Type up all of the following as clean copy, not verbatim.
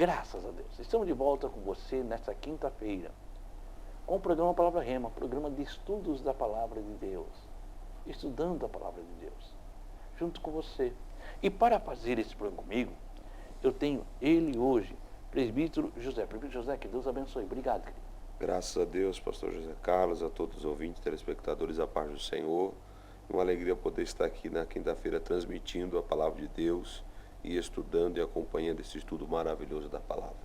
Graças a Deus. Estamos de volta com você nesta quinta-feira, com o programa Palavra Rema, programa de estudos da Palavra de Deus. Estudando a Palavra de Deus, junto com você. E para fazer esse programa comigo, eu tenho ele hoje, presbítero José. Presbítero José, que Deus abençoe. Obrigado, querido. Graças a Deus, pastor José Carlos, a todos os ouvintes, telespectadores, a paz do Senhor. Uma alegria poder estar aqui na quinta-feira transmitindo a palavra de Deus e estudando e acompanhando esse estudo maravilhoso da palavra.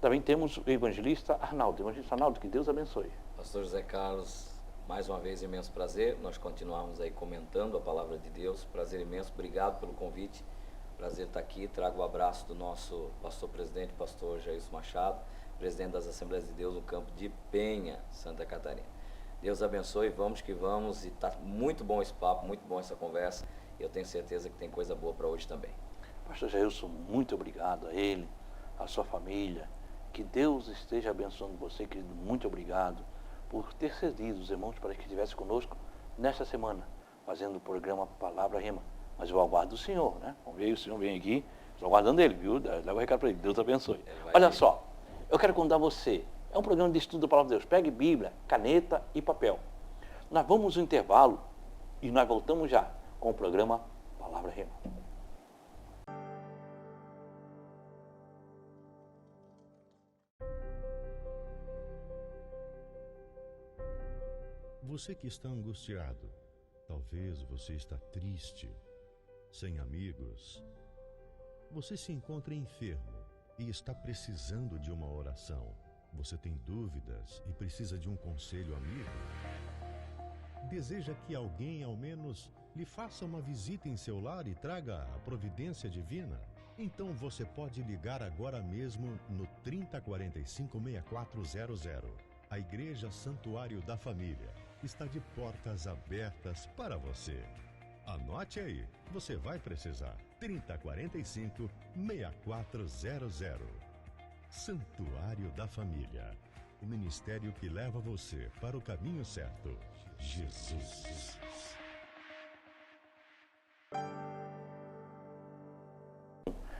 Também temos o evangelista Arnaldo. Evangelista Arnaldo, que Deus abençoe. Pastor José Carlos, mais uma vez, imenso prazer. Nós continuamos aí comentando a palavra de Deus. Prazer imenso. Obrigado pelo convite. Prazer estar aqui. Trago o abraço do nosso pastor presidente, pastor Jailson Machado, presidente das Assembleias de Deus no campo de Penha, Santa Catarina. Deus abençoe, vamos que vamos, e está muito bom esse papo, muito bom essa conversa, e eu tenho certeza que tem coisa boa para hoje também. Pastor Jailson, muito obrigado a ele, a sua família, que Deus esteja abençoando você, querido, muito obrigado por ter cedido os irmãos para que estivesse conosco nesta semana, fazendo o programa Palavra Rema. Mas eu aguardo o Senhor, né? Vamos ver, o Senhor vem aqui, estou aguardando ele, viu? Leva o recado para ele, Deus abençoe. Olha só, eu quero contar a você. É um programa de estudo da Palavra de Deus. Pegue Bíblia, caneta e papel. Nós vamos no intervalo e nós voltamos já com o programa Palavra Rema. Você que está angustiado, talvez você está triste, sem amigos. Você se encontra enfermo e está precisando de uma oração. Você tem dúvidas e precisa de um conselho amigo? Deseja que alguém, ao menos, lhe faça uma visita em seu lar e traga a providência divina? Então você pode ligar agora mesmo no 3045-6400. A Igreja Santuário da Família está de portas abertas para você. Anote aí, você vai precisar. 3045-6400. Santuário da Família, o ministério que leva você para o caminho certo. Jesus.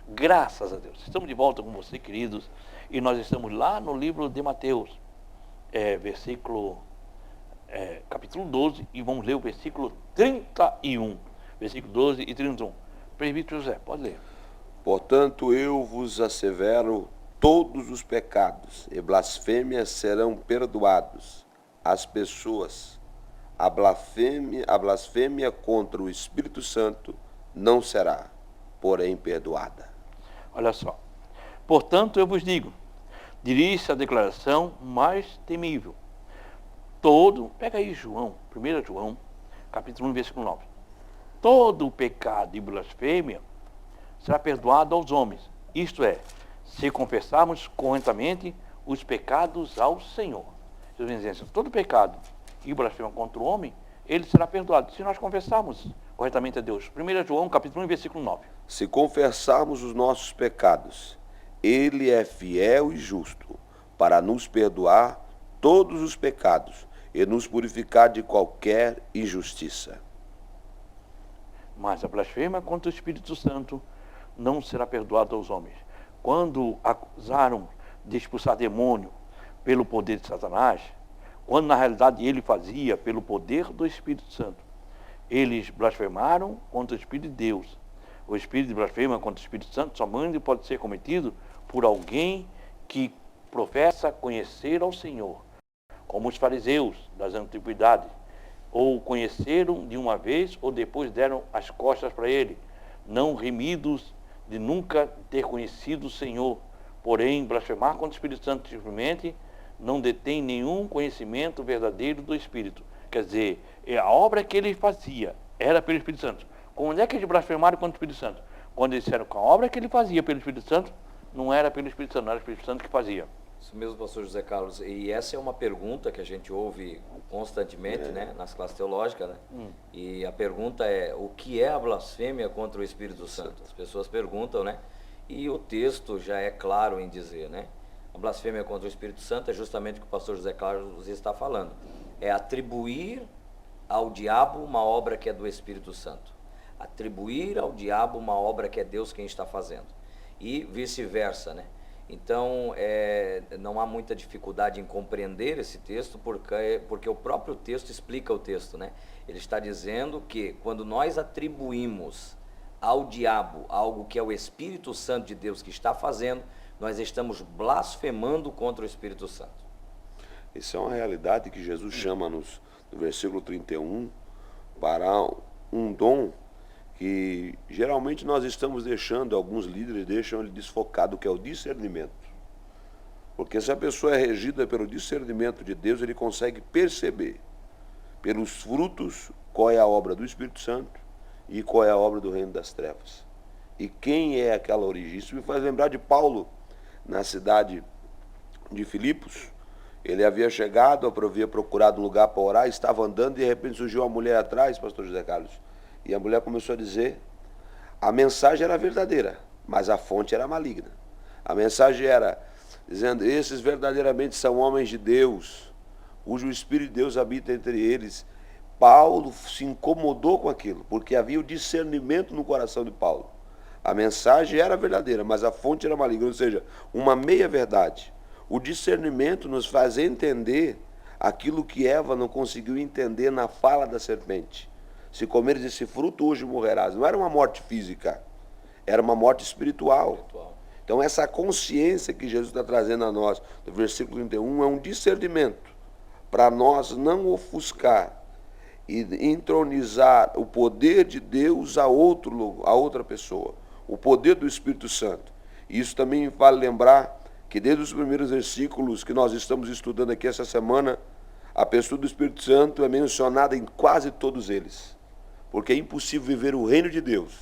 Graças a Deus. Estamos de volta com você, queridos, e nós estamos lá no livro de Mateus, capítulo 12, e vamos ler o versículo 31. Versículo 12 e 31. Presbítero José, pode ler. Portanto, eu vos assevero, todos os pecados e blasfêmias serão perdoados às pessoas. A blasfêmia contra o Espírito Santo não será, porém, perdoada. Olha só. Portanto, eu vos digo, dirige-se a declaração mais temível. Pega aí João, 1 João, capítulo 1, versículo 9. Todo o pecado e blasfêmia será perdoado aos homens. Isto é, se confessarmos corretamente os pecados ao Senhor. Jesus vem dizendo, todo pecado e blasfêmia contra o homem, ele será perdoado, se nós confessarmos corretamente a Deus. 1 João, capítulo 1, versículo 9. Se confessarmos os nossos pecados, ele é fiel e justo para nos perdoar todos os pecados e nos purificar de qualquer injustiça. Mas a blasfêmia contra o Espírito Santo não será perdoada aos homens. Quando acusaram de expulsar demônio pelo poder de Satanás, quando na realidade ele fazia pelo poder do Espírito Santo, eles blasfemaram contra o Espírito de Deus. O espírito de blasfêmia contra o Espírito Santo somente pode ser cometido por alguém que professa conhecer ao Senhor, como os fariseus das antiguidades, ou conheceram de uma vez ou depois deram as costas para ele, não remidos de nunca ter conhecido o Senhor. Porém, blasfemar contra o Espírito Santo simplesmente não detém nenhum conhecimento verdadeiro do Espírito. Quer dizer, a obra que ele fazia era pelo Espírito Santo. Quando é que eles blasfemaram contra o Espírito Santo? Quando eles disseram que a obra que ele fazia pelo Espírito Santo não era pelo Espírito Santo, não era o Espírito Santo que fazia. Isso mesmo, pastor José Carlos, e essa é uma pergunta que a gente ouve constantemente, né, nas classes teológicas, né? E a pergunta é, o que é a blasfêmia contra o Espírito Santo? As pessoas perguntam, né? E o texto já é claro em dizer, né? A blasfêmia contra o Espírito Santo é justamente o que o pastor José Carlos está falando. É atribuir ao diabo uma obra que é do Espírito Santo. Atribuir ao diabo uma obra que é Deus quem está fazendo. E vice-versa, né? Então, não há muita dificuldade em compreender esse texto, porque o próprio texto explica o texto, né? Ele está dizendo que quando nós atribuímos ao diabo algo que é o Espírito Santo de Deus que está fazendo, nós estamos blasfemando contra o Espírito Santo. Isso é uma realidade que Jesus chama-nos, no versículo 31, para um dom que geralmente nós estamos deixando, alguns líderes deixam ele desfocado, que é o discernimento. Porque se a pessoa é regida pelo discernimento de Deus, ele consegue perceber pelos frutos qual é a obra do Espírito Santo e qual é a obra do reino das trevas. E quem é aquela origem? Isso me faz lembrar de Paulo, na cidade de Filipos. Ele havia chegado, havia procurado um lugar para orar, estava andando e de repente surgiu uma mulher atrás, pastor José Carlos. E a mulher começou a dizer, a mensagem era verdadeira, mas a fonte era maligna. A mensagem era dizendo, esses verdadeiramente são homens de Deus, cujo Espírito de Deus habita entre eles. Paulo se incomodou com aquilo, porque havia o discernimento no coração de Paulo. A mensagem era verdadeira, mas a fonte era maligna, ou seja, uma meia-verdade. O discernimento nos faz entender aquilo que Eva não conseguiu entender na fala da serpente. Se comeres esse fruto, hoje morrerás. Não era uma morte física, era uma morte espiritual. Então essa consciência que Jesus está trazendo a nós, no versículo 31, é um discernimento para nós não ofuscar e entronizar o poder de Deus a outra pessoa, o poder do Espírito Santo. E isso também vale lembrar que desde os primeiros versículos que nós estamos estudando aqui essa semana, a pessoa do Espírito Santo é mencionada em quase todos eles. Porque é impossível viver o reino de Deus,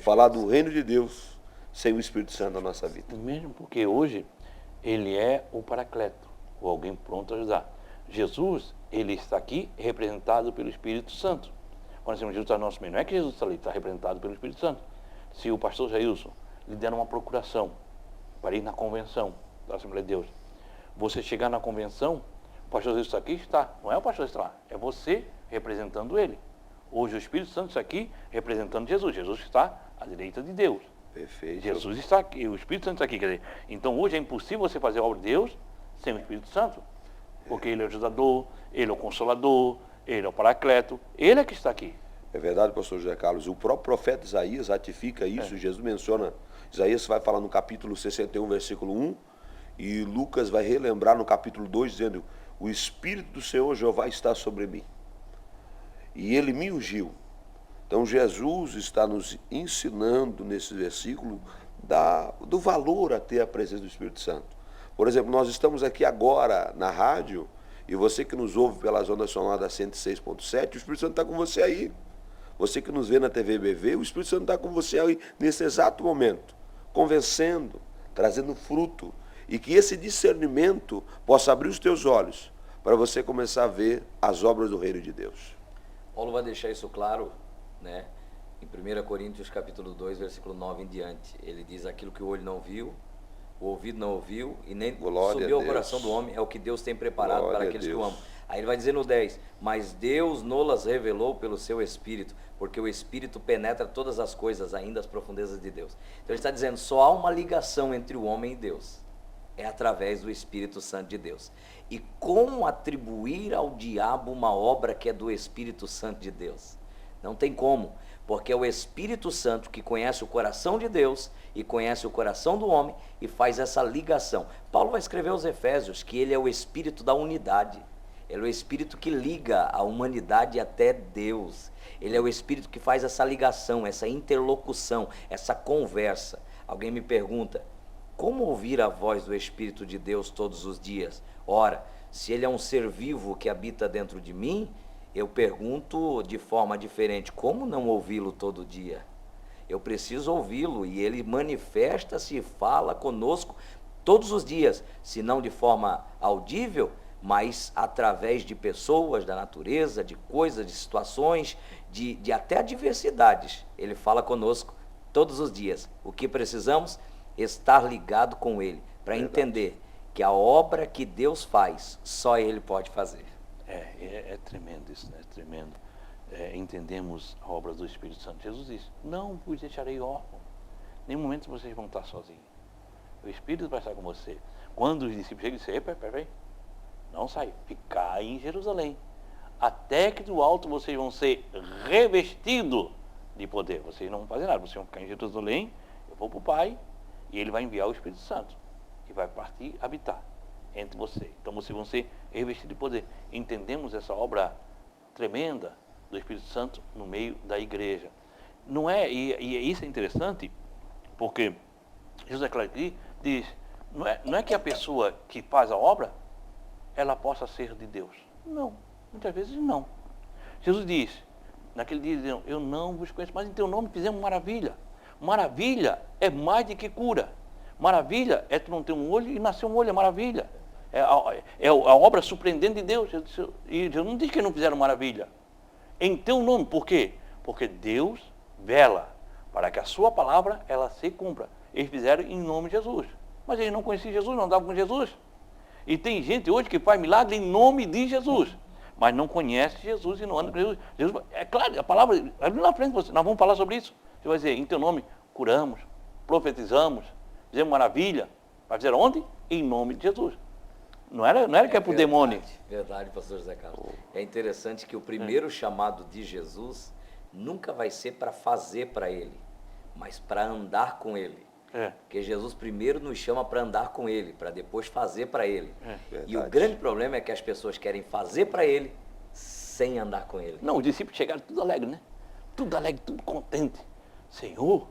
falar do reino de Deus, sem o Espírito Santo na nossa vida. Mesmo porque hoje ele é o Paracleto, ou alguém pronto a ajudar. Jesus, ele está aqui representado pelo Espírito Santo. Quando dizemos Jesus está no nosso meio, não é que Jesus está ali, está representado pelo Espírito Santo. Se o pastor Jailson lhe der uma procuração para ir na convenção da Assembleia de Deus, você chegar na convenção, o pastor Jesus está aqui, está. Não é o pastor está lá, é você representando ele. Hoje o Espírito Santo está aqui representando Jesus. Jesus está à direita de Deus. Perfeito. Jesus está aqui, o Espírito Santo está aqui. Quer dizer, então hoje é impossível você fazer a obra de Deus sem o Espírito Santo. Porque ele é o ajudador, ele é o consolador, ele é o paracleto, ele é que está aqui. É verdade, pastor José Carlos. O próprio profeta Isaías ratifica isso. Jesus menciona, Isaías vai falar no capítulo 61, versículo 1, e Lucas vai relembrar no capítulo 2, dizendo, o Espírito do Senhor Jeová está sobre mim, e ele me ungiu. Então Jesus está nos ensinando nesse versículo do valor a ter a presença do Espírito Santo. Por exemplo, nós estamos aqui agora na rádio, e você que nos ouve pela zona sonora da 106.7, o Espírito Santo está com você aí. Você que nos vê na TV BV, o Espírito Santo está com você aí nesse exato momento, convencendo, trazendo fruto, e que esse discernimento possa abrir os teus olhos para você começar a ver as obras do reino de Deus. Paulo vai deixar isso claro, né? Em 1 Coríntios capítulo 2, versículo 9 em diante. Ele diz, aquilo que o olho não viu, o ouvido não ouviu, e nem subiu ao coração do homem, é o que Deus tem preparado para aqueles que o amam. Aí ele vai dizer no 10, mas Deus nolas revelou pelo seu Espírito, porque o Espírito penetra todas as coisas, ainda as profundezas de Deus. Então ele está dizendo, só há uma ligação entre o homem e Deus, é através do Espírito Santo de Deus. E como atribuir ao diabo uma obra que é do Espírito Santo de Deus? Não tem como, porque é o Espírito Santo que conhece o coração de Deus e conhece o coração do homem e faz essa ligação. Paulo vai escrever aos Efésios que ele é o Espírito da unidade. Ele é o Espírito que liga a humanidade até Deus. Ele é o Espírito que faz essa ligação, essa interlocução, essa conversa. Alguém me pergunta, como ouvir a voz do Espírito de Deus todos os dias? Ora, se ele é um ser vivo que habita dentro de mim, eu pergunto de forma diferente, como não ouvi-lo todo dia? Eu preciso ouvi-lo e ele manifesta-se e fala conosco todos os dias, se não de forma audível, mas através de pessoas, da natureza, de coisas, de situações, de até adversidades. Ele fala conosco todos os dias. O que precisamos? Estar ligado com ele, para entender que a obra que Deus faz, só ele pode fazer. É tremendo isso, né? É tremendo. Entendemos a obra do Espírito Santo. Jesus disse, não vos deixarei órfão. Em nenhum momento vocês vão estar sozinhos. O Espírito vai estar com você. Quando os discípulos chegam, dizem, peraí, não sai, ficai em Jerusalém. Até que do alto vocês vão ser revestidos de poder. Vocês não vão fazer nada, vocês vão ficar em Jerusalém, eu vou para o Pai, e Ele vai enviar o Espírito Santo, que vai partir, habitar entre vocês. Então vocês vão ser revestidos de poder. Entendemos essa obra tremenda do Espírito Santo no meio da igreja. Não é, e isso é interessante, porque José Clark diz, não é que a pessoa que faz a obra, ela possa ser de Deus. Não, muitas vezes não. Jesus diz, naquele dia, diziam, eu não vos conheço, mas em teu nome fizemos maravilha. Maravilha é mais do que cura. Maravilha é tu não ter um olho e nascer um olho, é maravilha. É a obra surpreendente de Deus. E Deus não diz que não fizeram maravilha. Em teu nome, por quê? Porque Deus vela para que a sua palavra, ela se cumpra. Eles fizeram em nome de Jesus. Mas eles não conheciam Jesus, não andavam com Jesus. E tem gente hoje que faz milagre em nome de Jesus, mas não conhece Jesus e não anda com Jesus. Jesus, é claro, a palavra, ali na frente, nós vamos falar sobre isso. Você vai dizer, em teu nome, curamos, profetizamos, fizemos maravilha. Vai dizer onde? Em nome de Jesus. Não era que é para o demônio. Verdade, pastor José Carlos. É interessante que o primeiro chamado de Jesus nunca vai ser para fazer para Ele, mas para andar com Ele. Porque Jesus primeiro nos chama para andar com Ele, para depois fazer para Ele. E o grande problema é que as pessoas querem fazer para Ele sem andar com Ele. Não, os discípulos chegaram tudo alegre, né? Tudo alegre, tudo contente. Senhor,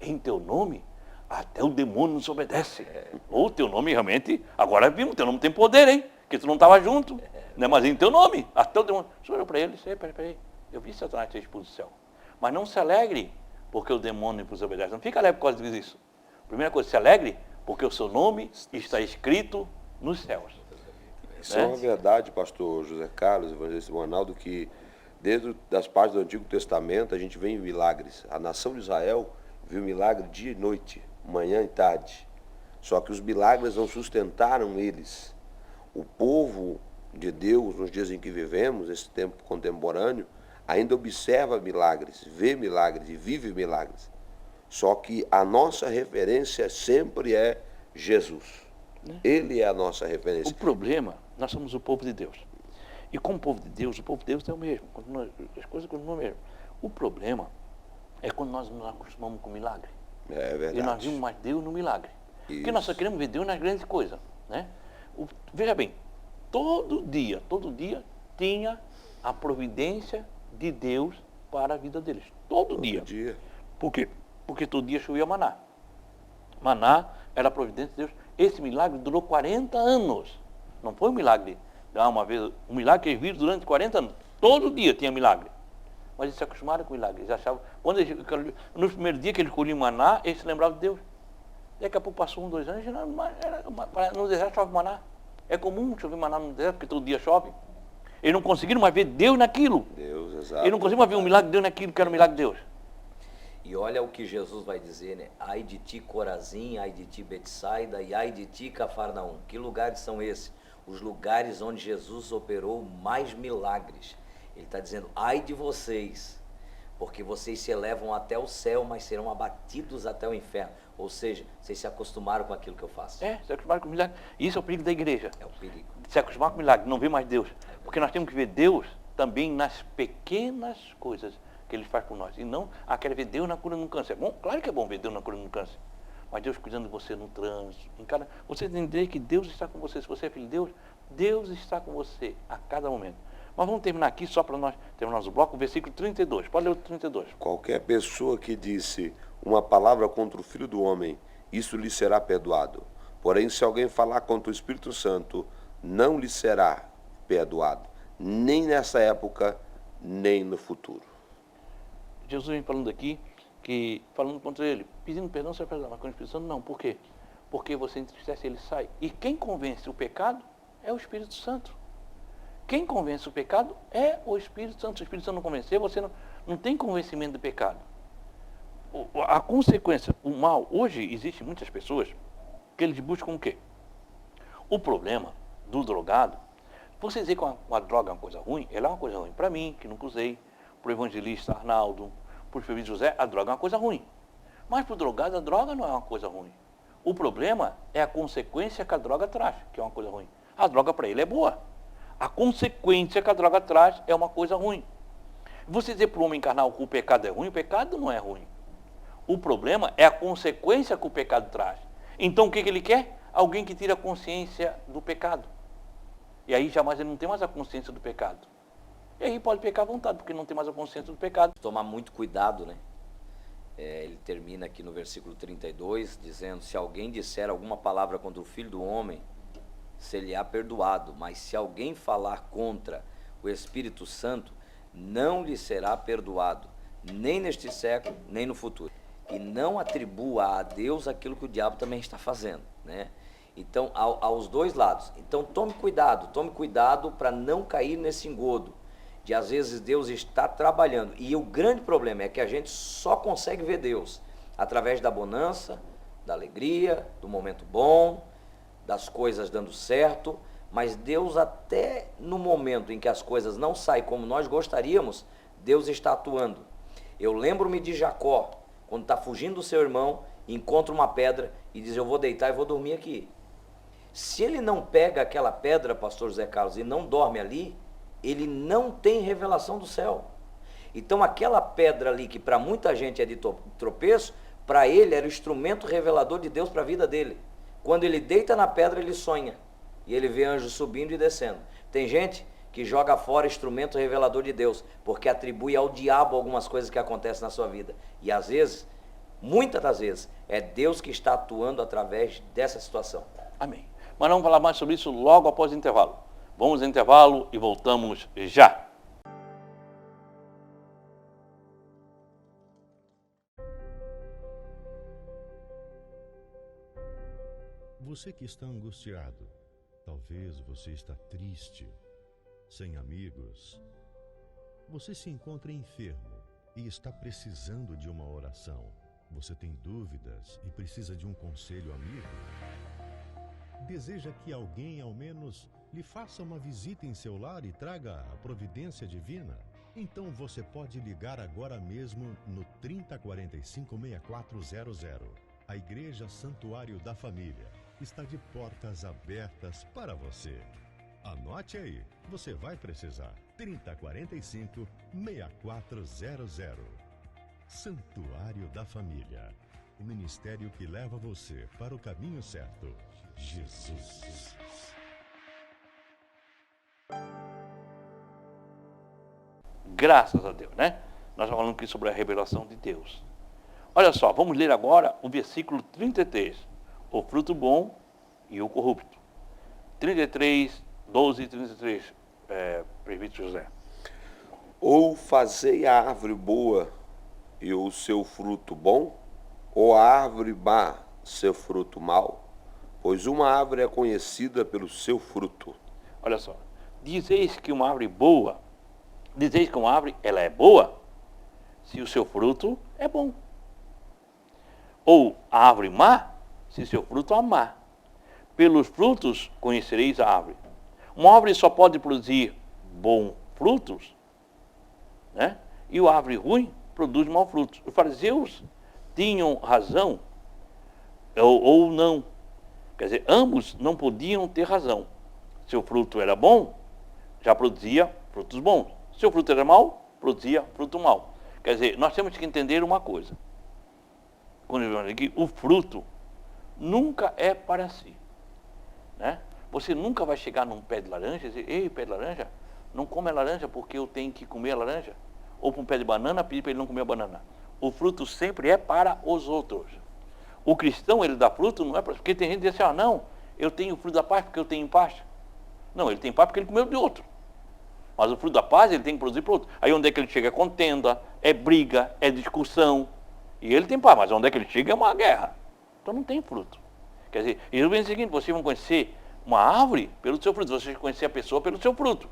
em teu nome, até o demônio nos obedece. Ou teu nome realmente, agora vimos, teu nome tem poder, hein? Que tu não estava junto. Né? Mas em teu nome, até o demônio. O senhor olhou para ele e disse, peraí, eu vi Satanás ser expulso do céu. Mas não se alegre porque o demônio nos obedece. Não fica alegre por causa disso. Primeira coisa, se alegre porque o seu nome está escrito nos céus. Isso é uma verdade, pastor José Carlos, evangelista Ronaldo, que desde as partes do Antigo Testamento a gente vê em milagres. A nação de Israel viu milagre dia e noite, manhã e tarde. Só que os milagres não sustentaram eles. O povo de Deus, nos dias em que vivemos, esse tempo contemporâneo, ainda observa milagres, vê milagres e vive milagres. Só que a nossa referência sempre é Jesus. Ele é a nossa referência. O problema, nós somos o povo de Deus. E como povo de Deus, o povo de Deus é o mesmo. As coisas continuam o mesmo. O problema é quando nós nos acostumamos com o milagre. É verdade. E nós vimos mais Deus no milagre. Isso. Porque nós só queremos ver Deus nas grandes coisas. Né? Veja bem, todo dia tinha a providência de Deus para a vida deles. Todo dia. Por quê? Porque todo dia chovia maná. Maná era a providência de Deus. Esse milagre durou 40 anos. Não foi um milagre uma vez, um milagre que eles viram durante 40 anos. Todo dia tinha milagre. Mas eles se acostumaram com o milagre. Eles achavam, no primeiro dia que eles colhiam maná, eles se lembravam de Deus. Daqui a pouco passou 1, 2 anos, no deserto chove maná. É comum chover maná no deserto, porque todo dia chove. Eles não conseguiram mais ver Deus naquilo. Deus, exato. Eles não conseguiram mais ver um milagre de Deus naquilo que era um milagre de Deus. E olha o que Jesus vai dizer, né? Ai de ti Corazim, ai de ti Betsaida e ai de ti Cafarnaum. Que lugares são esses? Os lugares onde Jesus operou mais milagres. Ele está dizendo, ai de vocês, porque vocês se elevam até o céu, mas serão abatidos até o inferno. Ou seja, vocês se acostumaram com aquilo que eu faço. Se acostumaram com o milagre. Isso é o perigo da igreja. É o perigo. Se acostumar com o milagre, não ver mais Deus. Porque nós temos que ver Deus também nas pequenas coisas que Ele faz por nós. E não, quer ver Deus na cura no câncer. É bom, claro que é bom ver Deus na cura no câncer. Mas Deus cuidando de você no trânsito. Você entender que Deus está com você. Se você é filho de Deus, Deus está com você a cada momento. Mas vamos terminar aqui, só para nós terminarmos o bloco, o versículo 32. Pode ler o 32. Qualquer pessoa que disse uma palavra contra o Filho do Homem, isso lhe será perdoado. Porém, se alguém falar contra o Espírito Santo, não lhe será perdoado. Nem nessa época, nem no futuro. Jesus vem falando aqui, falando contra ele, pedindo perdão, será perdoado, mas com o Espírito Santo não. Por quê? Porque você entristece, ele sai. E quem convence o pecado é o Espírito Santo. Quem convence o pecado é o Espírito Santo. Se o Espírito Santo não convencer, você não tem convencimento do pecado. A consequência, o mal, hoje existem muitas pessoas que eles buscam o quê? O problema do drogado, você dizer que uma droga é uma coisa ruim, ela é uma coisa ruim para mim, que nunca usei, para o evangelista Arnaldo, para o filho José, a droga é uma coisa ruim. Mas para o drogado, a droga não é uma coisa ruim. O problema é a consequência que a droga traz, que é uma coisa ruim. A droga para ele é boa. A consequência que a droga traz é uma coisa ruim. Você dizer para o homem carnal que o pecado é ruim, o pecado não é ruim. O problema é a consequência que o pecado traz. Então o que ele quer? Alguém que tira a consciência do pecado. E aí jamais ele não tem mais a consciência do pecado. E aí pode pecar à vontade, porque não tem mais a consciência do pecado. Tomar muito cuidado, né? Ele termina aqui no versículo 32, dizendo: se alguém disser alguma palavra contra o Filho do Homem, se-lhe-á perdoado, mas se alguém falar contra o Espírito Santo, não lhe será perdoado, nem neste século, nem no futuro. E não atribua a Deus aquilo que o diabo também está fazendo, né? Então, aos dois lados. Então, tome cuidado para não cair nesse engodo de às vezes Deus está trabalhando. E o grande problema é que a gente só consegue ver Deus através da bonança, da alegria, do momento bom, das coisas dando certo, mas Deus até no momento em que as coisas não saem como nós gostaríamos, Deus está atuando. Eu lembro-me de Jacó, quando está fugindo do seu irmão, encontra uma pedra e diz: eu vou deitar e vou dormir aqui. Se ele não pega aquela pedra, pastor José Carlos, e não dorme ali, ele não tem revelação do céu. Então aquela pedra ali, que para muita gente é de tropeço, para ele era o instrumento revelador de Deus para a vida dele. Quando ele deita na pedra, ele sonha, e ele vê anjos subindo e descendo. Tem gente que joga fora instrumento revelador de Deus, porque atribui ao diabo algumas coisas que acontecem na sua vida. E às vezes, muitas das vezes, é Deus que está atuando através dessa situação. Amém. Mas vamos falar mais sobre isso logo após o intervalo. Vamos ao intervalo e voltamos já. Você que está angustiado, talvez você está triste, sem amigos. Você se encontra enfermo e está precisando de uma oração. Você tem dúvidas e precisa de um conselho amigo? Deseja que alguém, ao menos, lhe faça uma visita em seu lar e traga a providência divina? Então você pode ligar agora mesmo no 3045-6400. A Igreja Santuário da Família está de portas abertas para você. Anote aí, você vai precisar. 3045-6400. Santuário da Família. O ministério que leva você para o caminho certo. Jesus. Graças a Deus, né? Nós estamos falando aqui sobre a revelação de Deus. Olha só, vamos ler agora o versículo 33. O fruto bom e o corrupto. 33, 12 e 33, prefeito José. Ou fazei a árvore boa e o seu fruto bom, ou a árvore má, seu fruto mau? Pois uma árvore é conhecida pelo seu fruto. Olha só, dizeis que uma árvore boa, dizeis que uma árvore ela é boa, se o seu fruto é bom. Ou a árvore má, se seu fruto é má. Pelos frutos conhecereis a árvore. Uma árvore só pode produzir bons frutos, né? E a árvore ruim produz maus frutos. Os fariseus tinham razão ou não. Quer dizer, ambos não podiam ter razão. Se o fruto era bom, já produzia frutos bons. Se o fruto era mau, produzia fruto mau. Quer dizer, nós temos que entender uma coisa. Quando eu digo aqui, o fruto nunca é para si, né? Você nunca vai chegar num pé de laranja e dizer: ei, pé de laranja, não come a laranja porque eu tenho que comer a laranja. Ou para um pé de banana, pedir para ele não comer a banana. O fruto sempre é para os outros. O cristão, ele dá fruto, não é para... Porque tem gente que diz assim: não, eu tenho o fruto da paz porque eu tenho paz. Não, ele tem paz porque ele comeu de outro. Mas o fruto da paz, ele tem que produzir para outro. Aí onde é que ele chega? É contenda, é briga, é discussão. E ele tem paz, mas onde é que ele chega é uma guerra. Então não tem fruto. Quer dizer, e eu venho o seguinte: vocês vão conhecer uma árvore pelo seu fruto, vocês vão conhecer a pessoa pelo seu fruto.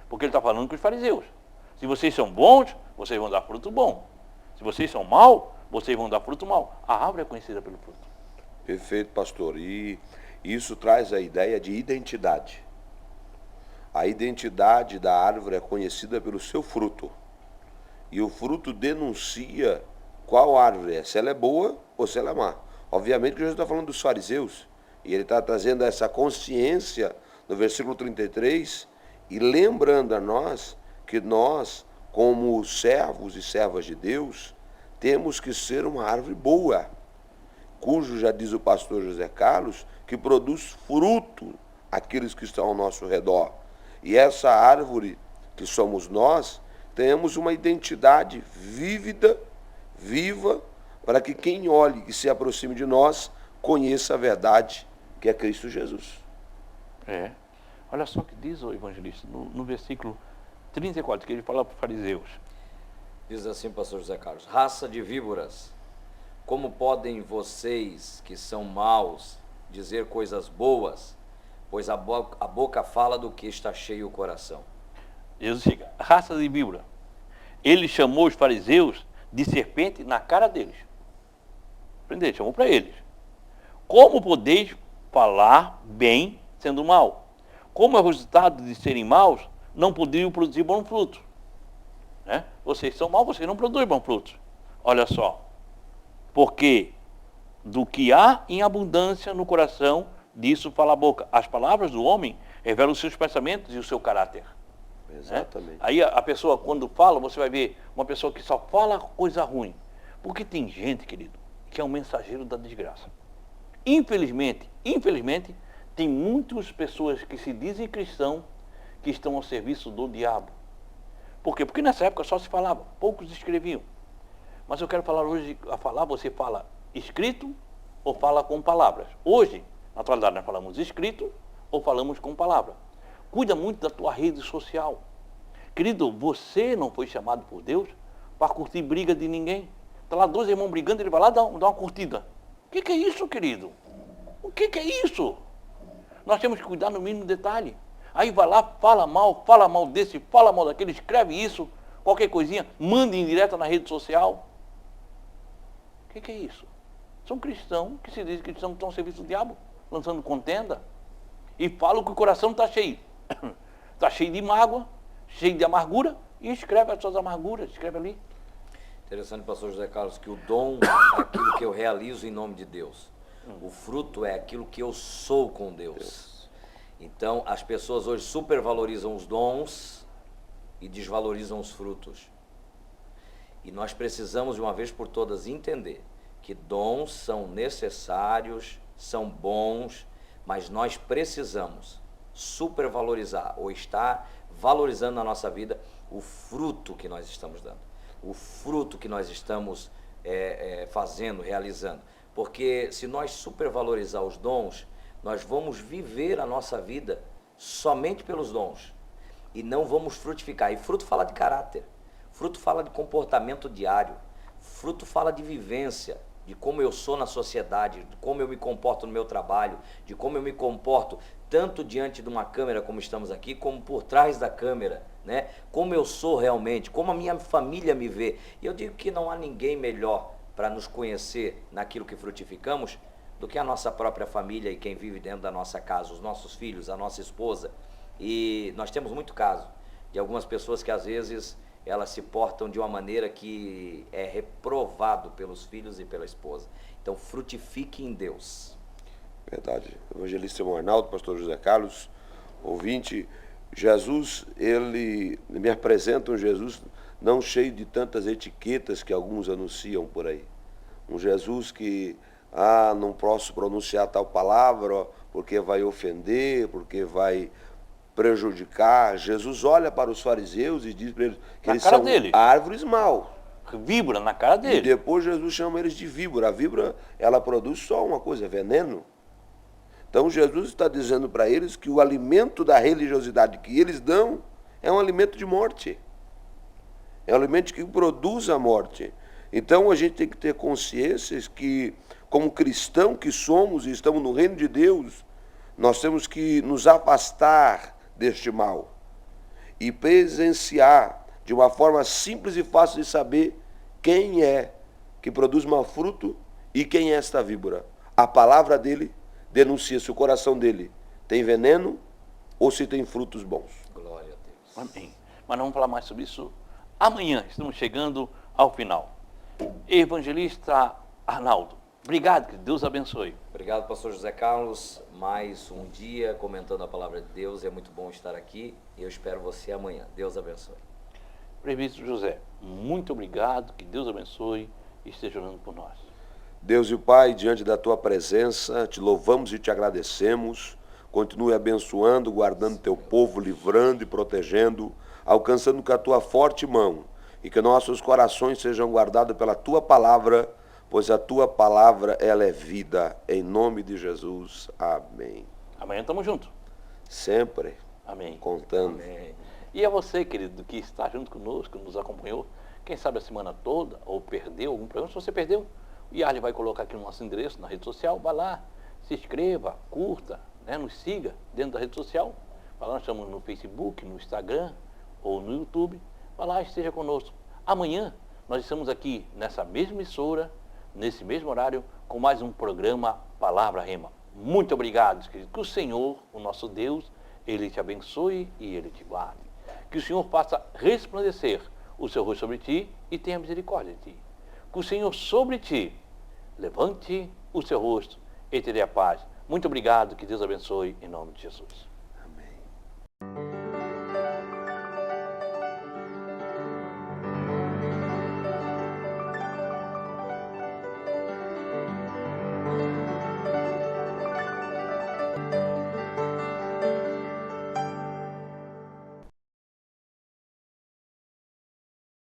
Porque ele está falando com os fariseus. Se vocês são bons, vocês vão dar fruto bom. Se vocês são maus, vocês vão dar fruto mau. A árvore é conhecida pelo fruto. Perfeito, pastor. E isso traz a ideia de identidade. A identidade da árvore é conhecida pelo seu fruto. E o fruto denuncia qual árvore é, se ela é boa ou se ela é má. Obviamente que Jesus está falando dos fariseus, e ele está trazendo essa consciência no versículo 33, e lembrando a nós que nós, como servos e servas de Deus, temos que ser uma árvore boa, cujo, já diz o pastor José Carlos, que produz fruto àqueles que estão ao nosso redor. E essa árvore, que somos nós, temos uma identidade vívida, viva, para que quem olhe e se aproxime de nós, conheça a verdade, que é Cristo Jesus. Olha só o que diz o evangelista, no versículo 34, que ele fala para os fariseus. Diz assim, pastor José Carlos: raça de víboras, como podem vocês, que são maus, dizer coisas boas? Pois a boca fala do que está cheio o coração. Jesus diz, raça de víbora. Ele chamou os fariseus de serpente na cara deles. Entendeu? Chamou para eles. Como podeis falar bem sendo mal? Como é o resultado de serem maus, não poderiam produzir bom fruto. Né? Vocês são maus, vocês não produzem bom fruto. Olha só. Porque do que há em abundância no coração, disso fala a boca. As palavras do homem revelam os seus pensamentos e o seu caráter. Exatamente. Né? Aí a pessoa, quando fala, você vai ver uma pessoa que só fala coisa ruim. Porque tem gente, querido, que é um mensageiro da desgraça. Infelizmente, tem muitas pessoas que se dizem cristãos que estão ao serviço do diabo. Por quê? Porque nessa época só se falava, poucos escreviam. Mas eu quero falar hoje, você fala escrito ou fala com palavras. Hoje, na atualidade, nós falamos escrito ou falamos com palavra. Cuida muito da tua rede social. Querido, você não foi chamado por Deus para curtir briga de ninguém. Está lá dois irmãos brigando, ele vai lá dar uma curtida. O que é isso, querido? O que é isso? Nós temos que cuidar no mínimo detalhe. Aí vai lá, fala mal desse, fala mal daquele, escreve isso, qualquer coisinha, manda em direta na rede social. O que é isso? São cristãos que se dizem cristãos que estão ao serviço do diabo, lançando contenda, e falam que o coração está cheio. Está cheio de mágoa, cheio de amargura, e escreve as suas amarguras, escreve ali. Interessante, pastor José Carlos, que o dom é aquilo que eu realizo em nome de Deus. O fruto é aquilo que eu sou com Deus. Então, as pessoas hoje supervalorizam os dons e desvalorizam os frutos. E nós precisamos, de uma vez por todas, entender que dons são necessários, são bons, mas nós precisamos supervalorizar ou estar valorizando na nossa vida o fruto que nós estamos dando, o fruto que nós estamos fazendo, realizando. Porque se nós supervalorizar os dons, nós vamos viver a nossa vida somente pelos dons e não vamos frutificar. E fruto fala de caráter, fruto fala de comportamento diário, fruto fala de vivência, de como eu sou na sociedade, de como eu me comporto no meu trabalho, de como eu me comporto tanto diante de uma câmera como estamos aqui, como por trás da câmera, né? Como eu sou realmente, como a minha família me vê. E eu digo que não há ninguém melhor para nos conhecer naquilo que frutificamos do que a nossa própria família e quem vive dentro da nossa casa, os nossos filhos, a nossa esposa. E nós temos muito caso de algumas pessoas que às vezes elas se portam de uma maneira que é reprovado pelos filhos e pela esposa. Então frutifique em Deus. Verdade. Evangelista Arnaldo, pastor José Carlos, ouvinte, Jesus, ele me apresenta um Jesus não cheio de tantas etiquetas que alguns anunciam por aí. Um Jesus que, não posso pronunciar tal palavra porque vai ofender, porque vai prejudicar. Jesus olha para os fariseus e diz para eles que eles são árvores maus. Víbora na cara dele. E depois Jesus chama eles de víbora. A víbora, ela produz só uma coisa, veneno. Então Jesus está dizendo para eles que o alimento da religiosidade que eles dão é um alimento de morte. É um alimento que produz a morte. Então a gente tem que ter consciência que, como cristão que somos e estamos no reino de Deus, nós temos que nos afastar deste mal e presenciar de uma forma simples e fácil de saber quem é que produz mau fruto e quem é esta víbora. A palavra dele denuncia se o coração dele tem veneno ou se tem frutos bons. Glória a Deus. Amém. Mas nós vamos falar mais sobre isso amanhã. Estamos chegando ao final. Evangelista Arnaldo, Obrigado, querido. Deus abençoe. Obrigado, pastor José Carlos. Mais um dia comentando a palavra de Deus. É muito bom estar aqui e eu espero você amanhã. Deus abençoe. Presbítero José, muito obrigado. Que Deus abençoe e esteja orando por nós. Deus e o Pai, diante da tua presença, te louvamos e te agradecemos. Continue abençoando, guardando teu povo, livrando e protegendo, alcançando com a tua forte mão, e que nossos corações sejam guardados pela tua palavra, pois a tua palavra, ela é vida. Em nome de Jesus. Amém. Amanhã estamos juntos. Sempre Amém. contando. Amém. E a você, querido, que está junto conosco, nos acompanhou, quem sabe a semana toda, ou perdeu algum programa, se você perdeu, o Yarley vai colocar aqui o nosso endereço na rede social, vai lá, se inscreva, curta, né, nos siga dentro da rede social, vai lá, nós estamos no Facebook, no Instagram ou no YouTube, vai lá, esteja conosco. Amanhã nós estamos aqui nessa mesma emissora, nesse mesmo horário, com mais um programa Palavra Rema. Muito obrigado, querido. Que o Senhor, o nosso Deus, Ele te abençoe e Ele te guarde. Que o Senhor faça resplandecer o seu rosto sobre ti e tenha misericórdia de ti. Que o Senhor sobre ti levante o seu rosto e te dê a paz. Muito obrigado, que Deus abençoe em nome de Jesus.